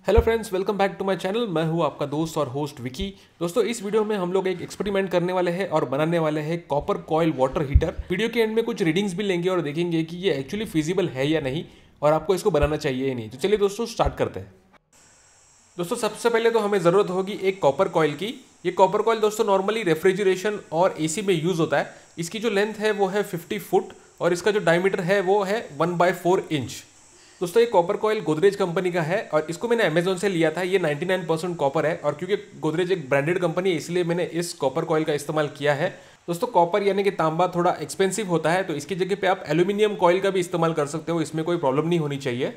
Hello friends, welcome back to my channel. मैं हूं आपका दोस्त और होस्ट विकी। दोस्तों, इस वीडियो में हम लोग एक एक्सपेरिमेंट करने वाले हैं और बनाने वाले हैं copper coil water heater. Video के एंड में कुछ रीडिंग्स भी लेंगे और देखेंगे कि ये एक्चुअली फिजिबल है या नहीं और आपको इसको बनाना चाहिए या नहीं। तो चलिए दोस्तों, स्टार्ट करते हैं। दोस्तों, सबसे पहले तो हमें ज़रूरत होगी एक कॉपर कॉइल की। ये कॉपर कॉइल दोस्तों नॉर्मली रेफ्रिजरेशन और एसी में यूज़ होता है। इसकी जो लेंथ है वो है 50 फुट और इसका जो डायमीटर है वो है 1/4 इंच। दोस्तों, ये कॉपर कॉइल गोदरेज कंपनी का है और इसको मैंने अमेजोन से लिया था। ये 99% कॉपर है और क्योंकि गोदरेज एक ब्रांडेड कंपनी है इसलिए मैंने इस कॉपर कॉइल का इस्तेमाल किया है। दोस्तों, कॉपर यानी कि तांबा थोड़ा एक्सपेंसिव होता है, तो इसकी जगह पे आप एल्यूमिनियम कॉइल का भी इस्तेमाल कर सकते हो। इसमें कोई प्रॉब्लम नहीं होनी चाहिए।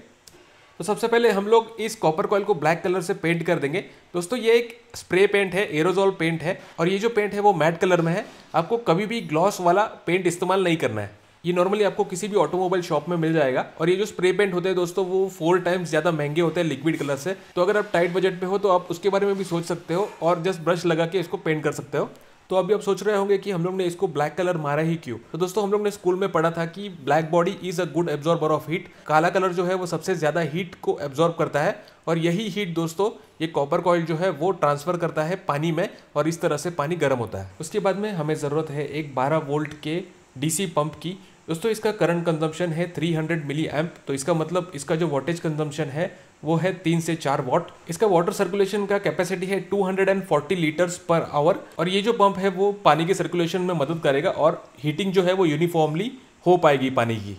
तो सबसे पहले हम लोग इस कॉपर कॉइल को ब्लैक कलर से पेंट कर देंगे। दोस्तों, ये एक स्प्रे पेंट है, एरोजॉल पेंट है और ये जो पेंट है वो मैट कलर में है। आपको कभी भी ग्लॉस वाला पेंट इस्तेमाल नहीं करना है। ये नॉर्मली आपको किसी भी ऑटोमोबाइल शॉप में मिल जाएगा और ये जो स्प्रे पेंट होते हैं दोस्तों वो 4 टाइम्स ज़्यादा महंगे होते हैं लिक्विड कलर से। तो अगर आप टाइट बजट पे हो तो आप उसके बारे में भी सोच सकते हो और जस्ट ब्रश लगा के इसको पेंट कर सकते हो। तो अभी आप सोच रहे होंगे कि हम लोग ने इसको ब्लैक कलर मारा ही क्यों। तो दोस्तों, हम लोग ने स्कूल में पढ़ा था कि black body is a good absorber of heat. काला कलर जो है वो सबसे ज़्यादा हीट को एब्जॉर्ब करता है और यही हीट दोस्तों ये कॉपर कॉइल जो है वो ट्रांसफर करता है पानी में और इस तरह से पानी गर्म होता है। उसके बाद में हमें ज़रूरत है एक 12 वोल्ट के डीसी पंप की। दोस्तों, इसका करंट कंजम्पशन है 300 मिली एम्प। तो इसका मतलब इसका जो वोल्टेज कंजम्पशन है वो है 3 से 4 वॉट। इसका वाटर सर्कुलेशन का कैपेसिटी है 240 लीटर्स पर आवर और ये जो पंप है वो पानी के सर्कुलेशन में मदद करेगा और हीटिंग जो है वो यूनिफॉर्मली हो पाएगी पानी की।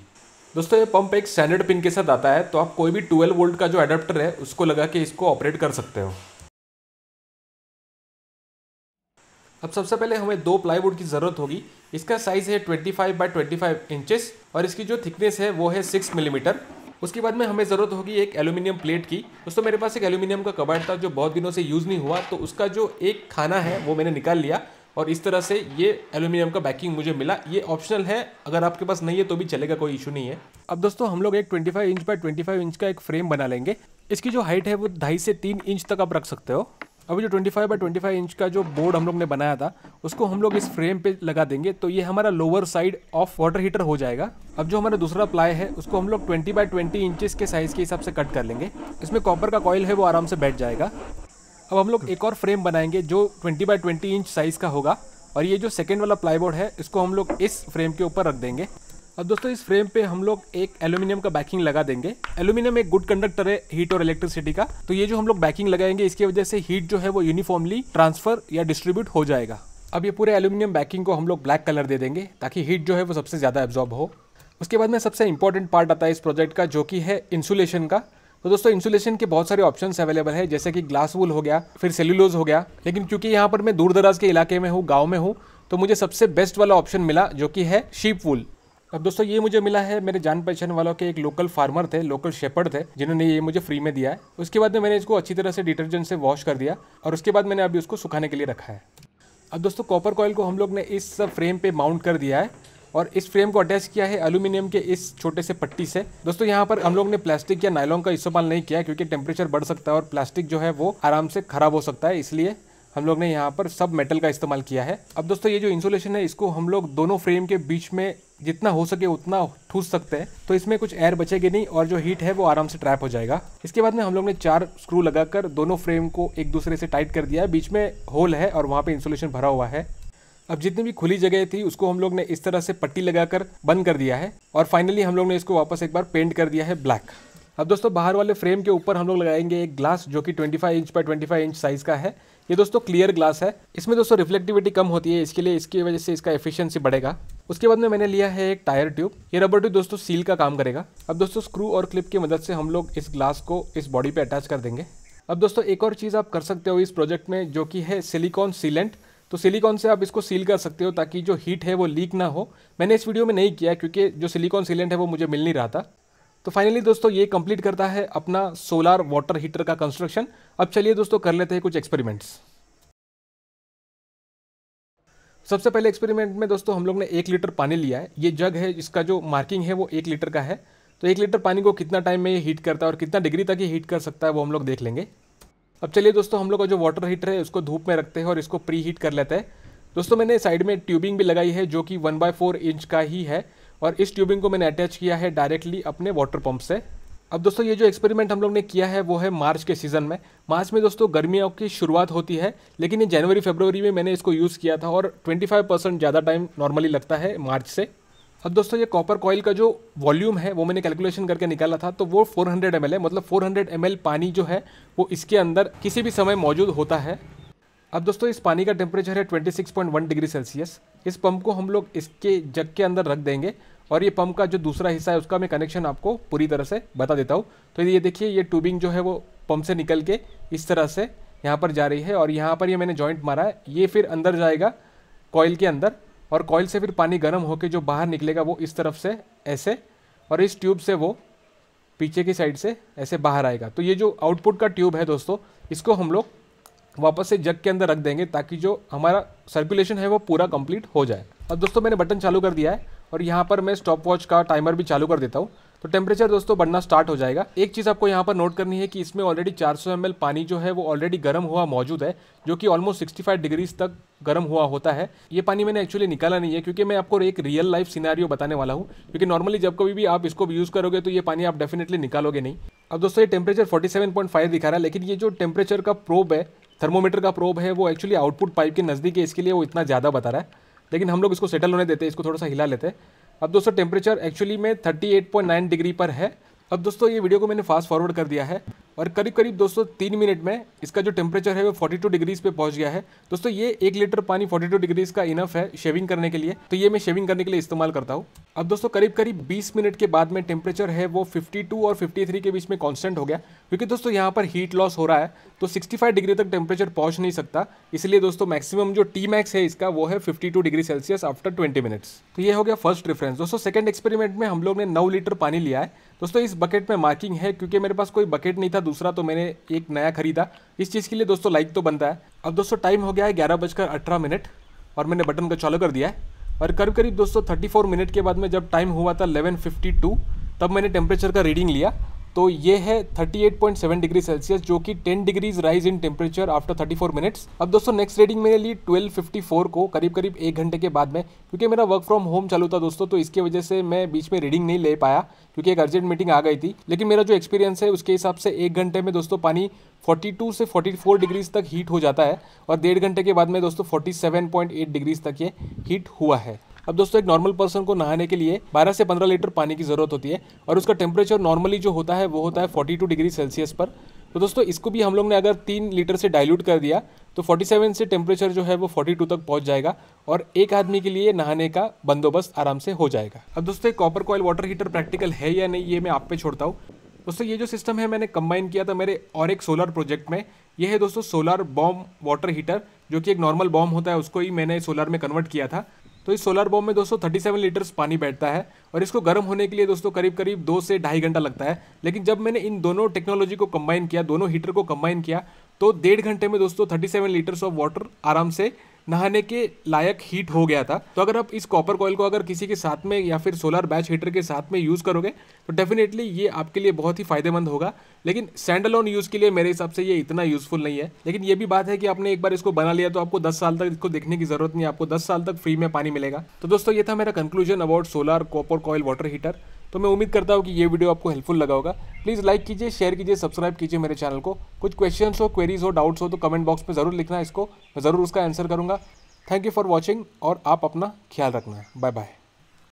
दोस्तों, ये पंप एक स्टैंडर्ड पिन के साथ आता है, तो आप कोई भी 12 वोल्ट का जो अडेप्टर है उसको लगा के इसको ऑपरेट कर सकते हो। अब सबसे पहले हमें 2 प्लाईवुड की ज़रूरत होगी। इसका साइज़ है 25x25 इंचेस और इसकी जो थिकनेस है वो है 6 मिलीमीटर। उसके बाद में हमें ज़रूरत होगी एक एल्यूमिनियम प्लेट की। दोस्तों, मेरे पास एक एल्यूमिनियम का कबाड़ था जो बहुत दिनों से यूज़ नहीं हुआ, तो उसका जो एक खाना है वो मैंने निकाल लिया और इस तरह से ये एल्यूमिनियम का बैकिंग मुझे मिला। ये ऑप्शनल है, अगर आपके पास नहीं है तो भी चलेगा, कोई इशू नहीं है। अब दोस्तों, हम लोग एक 25 इंच बाय 25 इंच का एक फ्रेम बना लेंगे। इसकी जो हाइट है वो 2.5 से 3 इंच तक आप रख सकते हो। अभी जो 25 बाय 25 इंच का जो बोर्ड हम लोग ने बनाया था उसको हम लोग इस फ्रेम पे लगा देंगे, तो ये हमारा lower side of water heater हो जाएगा। अब जो हमारा दूसरा प्लाई है उसको हम लोग 20 बाय 20 इंचेस के साइज़ के हिसाब से कट कर लेंगे। इसमें कॉपर का कॉइल है वो आराम से बैठ जाएगा। अब हम लोग एक और फ्रेम बनाएंगे जो 20 बाय 20 इंच साइज़ का होगा और ये जो सेकेंड वाला प्लाईबोर्ड है इसको हम लोग इस फ्रेम के ऊपर रख देंगे। अब दोस्तों, इस फ्रेम पे हम लोग एक एल्यूमिनियम का बैकिंग लगा देंगे। एल्यूमिनियम एक गुड कंडक्टर है हीट और इलेक्ट्रिसिटी का, तो ये जो हम लोग बैकिंग लगाएंगे इसकी वजह से हीट जो है वो यूनिफॉर्मली ट्रांसफर या डिस्ट्रीब्यूट हो जाएगा। अब ये पूरे एल्यूमिनियम बैकिंग को हम लोग ब्लैक कलर दे देंगे ताकि हीट जो है वो सबसे ज़्यादा एब्जॉर्ब हो। उसके बाद में सबसे इंपॉर्टेंट पार्ट आता है इस प्रोजेक्ट का, जो कि है इंसुलेशन का। तो दोस्तों, इंसुलेशन के बहुत सारे ऑप्शंस अवेलेबल है, जैसे कि ग्लास वूल हो गया, फिर सेल्यूलोज हो गया। लेकिन क्योंकि यहाँ पर मैं दूर दराज के इलाके में हूँ, गाँव में हूँ, तो मुझे सबसे बेस्ट वाला ऑप्शन मिला जो कि है शीप वूल। अब दोस्तों, ये मुझे मिला है मेरे जान पहचान वालों के एक लोकल फार्मर थे, लोकल शेपर्ड थे, जिन्होंने ये मुझे फ्री में दिया है। उसके बाद में मैंने इसको अच्छी तरह से डिटर्जेंट से वॉश कर दिया और उसके बाद मैंने अभी उसको सुखाने के लिए रखा है। अब दोस्तों, कॉपर कॉइल को हम लोग ने इस फ्रेम पे माउंट कर दिया है और इस फ्रेम को अटैच किया है एल्यूमिनियम के इस छोटे से पट्टी से। दोस्तों, यहाँ पर हम लोग ने प्लास्टिक या नायलॉन का इस्तेमाल नहीं किया क्योंकि टेम्परेचर बढ़ सकता है और प्लास्टिक जो है वो आराम से खराब हो सकता है, इसलिए हम लोग ने यहाँ पर सब मेटल का इस्तेमाल किया है। अब दोस्तों, ये जो इंसुलेशन है इसको हम लोग दोनों फ्रेम के बीच में जितना हो सके उतना ठूस सकते हैं, तो इसमें कुछ एयर बचेगी नहीं और जो हीट है वो आराम से ट्रैप हो जाएगा। इसके बाद में हम लोग ने 4 स्क्रू लगाकर दोनों फ्रेम को एक दूसरे से टाइट कर दिया है। बीच में होल है और वहाँ पे इंसुलेशन भरा हुआ है। अब जितनी भी खुली जगह थी उसको हम लोग ने इस तरह से पट्टी लगाकर बंद कर दिया है और फाइनली हम लोग ने इसको वापस एक बार पेंट कर दिया है ब्लैक। अब दोस्तों, बाहर वाले फ्रेम के ऊपर हम लोग लगाएंगे एक ग्लास जो कि 25 इंच बाय 25 इंच साइज़ का है। ये दोस्तों क्लियर ग्लास है। इसमें दोस्तों रिफ्लेक्टिविटी कम होती है, इसके लिए इसकी वजह से इसका एफिशिएंसी बढ़ेगा। उसके बाद में मैंने लिया है एक टायर ट्यूब। ये रबर ट्यूब दोस्तों सील का काम करेगा। अब दोस्तों, स्क्रू और क्लिप की मदद से हम लोग इस ग्लास को इस बॉडी पे अटैच कर देंगे। अब दोस्तों, एक और चीज़ आप कर सकते हो इस प्रोजेक्ट में जो कि है सिलिकॉन सीलेंट। तो सिलिकॉन से आप इसको सील कर सकते हो ताकि जो हीट है वो लीक ना हो। मैंने इस वीडियो में नहीं किया क्योंकि जो सिलिकॉन सीलेंट है वो मुझे मिल नहीं रहा था। तो फाइनली दोस्तों, ये कंप्लीट करता है अपना सोलार वाटर हीटर का कंस्ट्रक्शन। अब चलिए दोस्तों, कर लेते हैं कुछ एक्सपेरिमेंट्स। सबसे पहले एक्सपेरिमेंट में दोस्तों हम लोग ने 1 लीटर पानी लिया है। ये जग है, इसका जो मार्किंग है वो 1 लीटर का है। तो 1 लीटर पानी को कितना टाइम में ये हीट करता है और कितना डिग्री तक ये हीट कर सकता है वो हम लोग देख लेंगे। अब चलिए दोस्तों, हम लोग का जो वाटर हीटर है उसको धूप में रखते हैं और इसको प्री हीट कर लेते हैं। दोस्तों, मैंने साइड में ट्यूबिंग भी लगाई है जो कि 1/4 इंच का ही है और इस ट्यूबिंग को मैंने अटैच किया है डायरेक्टली अपने वाटर पंप से। अब दोस्तों ये जो एक्सपेरिमेंट हम लोग ने किया है वो है मार्च के सीज़न में। मार्च में दोस्तों गर्मियों की शुरुआत होती है, लेकिन ये जनवरी फरवरी में मैंने इसको यूज़ किया था और 25% ज़्यादा टाइम नॉर्मली लगता है मार्च से। अब दोस्तों ये कॉपर कॉइल का जो वॉल्यूम है वो मैंने कैलकुलेशन करके निकाला था, तो वो 400 ml है, मतलब 400 ml पानी जो है वो इसके अंदर किसी भी समय मौजूद होता है। अब दोस्तों इस पानी का टेम्परेचर है 26.1 डिग्री सेल्सियस। इस पंप को हम लोग इसके जग के अंदर रख देंगे और ये पंप का जो दूसरा हिस्सा है उसका मैं कनेक्शन आपको पूरी तरह से बता देता हूँ। तो ये देखिए, ये ट्यूबिंग जो है वो पंप से निकल के इस तरह से यहाँ पर जा रही है और यहाँ पर ये मैंने जॉइंट मारा है, ये फिर अंदर जाएगा कॉइल के अंदर और कॉइल से फिर पानी गर्म होकर जो बाहर निकलेगा वो इस तरफ से ऐसे, और इस ट्यूब से वो पीछे की साइड से ऐसे बाहर आएगा। तो ये जो आउटपुट का ट्यूब है दोस्तों, इसको हम लोग वापस से जग के अंदर रख देंगे ताकि जो हमारा सर्कुलेशन है वो पूरा कंप्लीट हो जाए। अब दोस्तों मैंने बटन चालू कर दिया है और यहाँ पर मैं स्टॉप वॉच का टाइमर भी चालू कर देता हूँ, तो टेम्परेचर दोस्तों बढ़ना स्टार्ट हो जाएगा। एक चीज़ आपको यहाँ पर नोट करनी है कि इसमें ऑलरेडी 400 ml पानी जो है वो ऑलरेडी गर्म हुआ मौजूद है, जो कि ऑलमोस्ट 65 डिग्रीज तक गर्म हुआ होता है। ये पानी मैंने एक्चुअली निकाला नहीं है क्योंकि मैं आपको एक रियल लाइफ सिनेरियो बताने वाला हूँ, क्योंकि नॉर्मली जब कभी भी आप इसको यूज़ करोगे तो ये पानी आप डेफिनेटली निकालोगे नहीं। अब दोस्तों ये टेम्परेचर 47.5 दिखा रहा है, लेकिन ये जो टेम्परेचर का प्रोब है, थर्मोमीटर का प्रोब है, वो एक्चुअली आउटपुट पाइप के नज़दीक है, इसके लिए वो इतना ज़्यादा बता रहा है। लेकिन हम लोग इसको सेटल होने देते हैं, इसको थोड़ा सा हिला लेते हैं। अब दोस्तों टेम्परेचर एक्चुअली में 38.9 डिग्री पर है। अब दोस्तों ये वीडियो को मैंने फास्ट फॉरवर्ड कर दिया है और करीब करीब दोस्तों 3 मिनट में इसका जो टेम्परेचर है वो 42 डिग्रीज पे पहुंच गया है। दोस्तों ये 1 लीटर पानी 42 डिग्रीज का इनफ है शेविंग करने के लिए, तो ये मैं शेविंग करने के लिए इस्तेमाल करता हूँ। अब दोस्तों करीब करीब 20 मिनट के बाद में टेम्परेचर है वो 52 और 53 के बीच में कांस्टेंट हो गया, क्योंकि दोस्तों यहाँ पर हीट लॉस हो रहा है, तो 65 डिग्री तक टेम्परेचर पहुँच नहीं सकता। इसलिए दोस्तों मैक्सिमम जो टी मैक्स है इसका वो है 52 डिग्री सेल्सियस आफ्टर 20 मिनट्स। तो ये हो गया फर्स्ट रेफरेंस। दोस्तों सेकंड एक्सपेरिमेंट में हम लोग ने 9 लीटर पानी लिया है। दोस्तों इस बकेट में मार्किंग है क्योंकि मेरे पास कोई बकेट नहीं था दूसरा, तो मैंने एक नया खरीदा। इस चीज़ के लिए दोस्तों लाइक तो बनता है। अब दोस्तों टाइम हो गया है 11:18 और मैंने बटन को चालू कर दिया है और करीब करीब दोस्तों 34 मिनट के बाद में जब टाइम हुआ था 11:52 तब मैंने टेम्परेचर का रीडिंग लिया, तो ये है 38.7 डिग्री सेल्सियस, जो कि 10 degrees rise in temperature after 34 minutes. अब दोस्तों नेक्स्ट रीडिंग मैंने ली 12:54 को, करीब करीब 1 घंटे के बाद में, क्योंकि मेरा वर्क फ्रॉम होम चालू था दोस्तों, तो इसकी वजह से मैं बीच में रीडिंग नहीं ले पाया क्योंकि एक अर्जेंट मीटिंग आ गई थी। लेकिन मेरा जो एक्सपीरियंस है उसके हिसाब से 1 घंटे में दोस्तों पानी 42 से 44 डिग्रीज तक हीट हो जाता है और 1.5 घंटे के बाद में दोस्तों 47.8 डिग्रीज तक ये हीट हुआ है। अब दोस्तों एक नॉर्मल पर्सन को नहाने के लिए 12 से 15 लीटर पानी की ज़रूरत होती है और उसका टेम्परेचर नॉर्मली जो होता है वो होता है 42 डिग्री सेल्सियस पर। तो दोस्तों इसको भी हम लोग ने अगर 3 लीटर से डाइल्यूट कर दिया तो 47 से टेम्परेचर जो है वो 42 तक पहुंच जाएगा और एक आदमी के लिए नहाने का बंदोबस्त आराम से हो जाएगा। अब दोस्तों copper coil water heater practical है या नहीं ये मैं आप पे छोड़ता हूँ। दोस्तों ये जो सिस्टम है मैंने कंबाइन किया था मेरे और एक सोलर प्रोजेक्ट में। ये है दोस्तों सोलर बॉम्ब वाटर हीटर, जो कि एक नॉर्मल बॉम्ब होता है उसको ही मैंने सोलर में कन्वर्ट किया था। तो इस सोलर बॉम्ब में दोस्तों 37 लीटर्स पानी बैठता है और इसको गर्म होने के लिए दोस्तों करीब करीब 2 से 2.5 घंटा लगता है। लेकिन जब मैंने इन दोनों टेक्नोलॉजी को कंबाइन किया, दोनों हीटर को कंबाइन किया, तो 1.5 घंटे में दोस्तों 37 लीटर्स ऑफ वाटर आराम से नहाने के लायक हीट हो गया था। तो अगर आप इस कॉपर कॉइल को अगर किसी के साथ में या फिर सोलर बैच हीटर के साथ में यूज़ करोगे तो डेफिनेटली ये आपके लिए बहुत ही फायदेमंद होगा। लेकिन स्टैंड अलोन यूज़ के लिए मेरे हिसाब से ये इतना यूज़फुल नहीं है। लेकिन ये भी बात है कि आपने एक बार इसको बना लिया तो आपको 10 साल तक इसको देखने की ज़रूरत नहीं है, आपको 10 साल तक फ्री में पानी मिलेगा। तो दोस्तों ये था मेरा conclusion about solar copper coil water heater. तो मैं उम्मीद करता हूँ कि ये वीडियो आपको हेल्पफुल लगा होगा। प्लीज़ लाइक कीजिए, शेयर कीजिए, सब्सक्राइब कीजिए मेरे चैनल को। कुछ क्वेश्चंस हो, क्वेरीज हो, डाउट्स हो तो कमेंट बॉक्स में ज़रूर लिखना, इसको मैं ज़रूर उसका आंसर करूँगा। थैंक यू फॉर वॉचिंग और आप अपना ख्याल रखना। Bye bye.